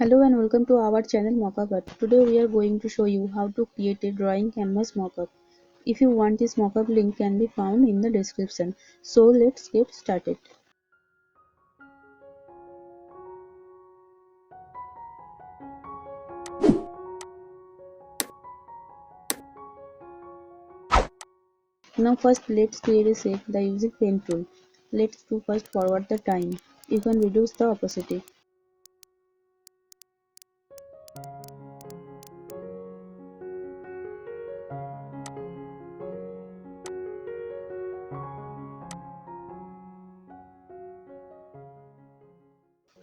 Hello and welcome to our channel Mockup. Today we are going to show you how to create a drawing canvas mockup. If you want this mockup, link can be found in the description. So let's get started. Now first let's create a shape by using pen tool. Let's do first forward the time. You can reduce the opacity.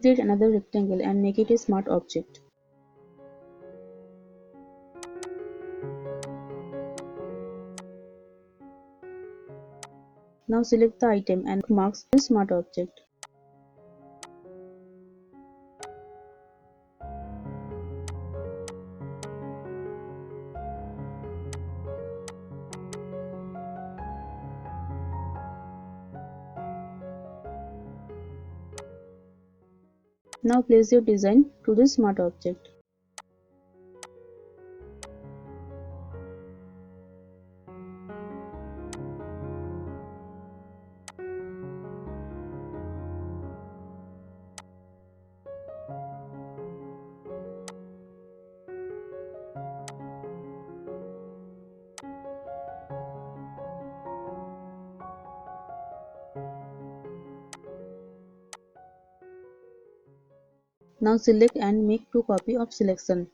Create another rectangle and make it a smart object. Now select the item and marks the smart object. Now place your design to the smart object. Now select and make two copies of selection.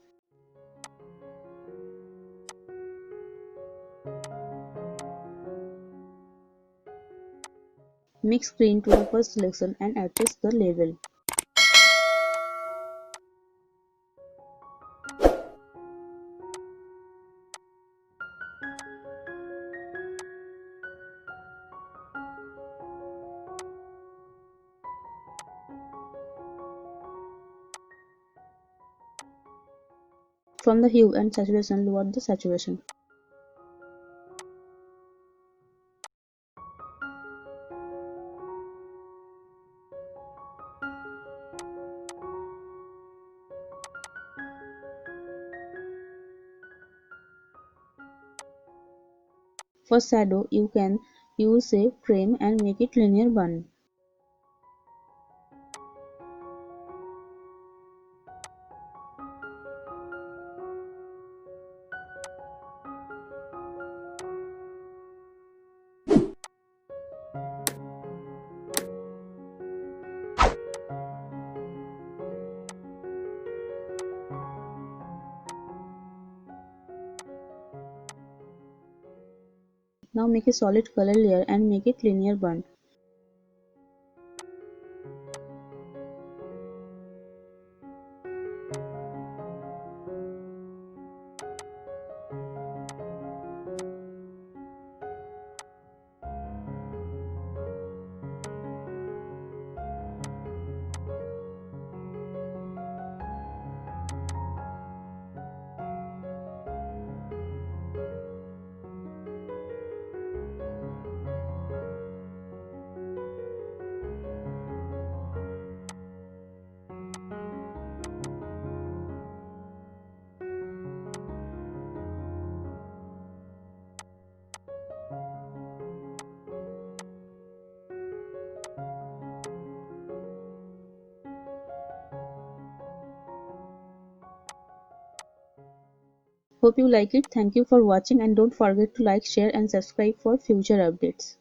Make screen to the first selection and adjust the level. From the hue and saturation, lower the saturation. For shadow, you can use a frame and make it linear one. Now make a solid color layer and make it linear one. Hope you like it. Thank you for watching and don't forget to like, share and subscribe for future updates.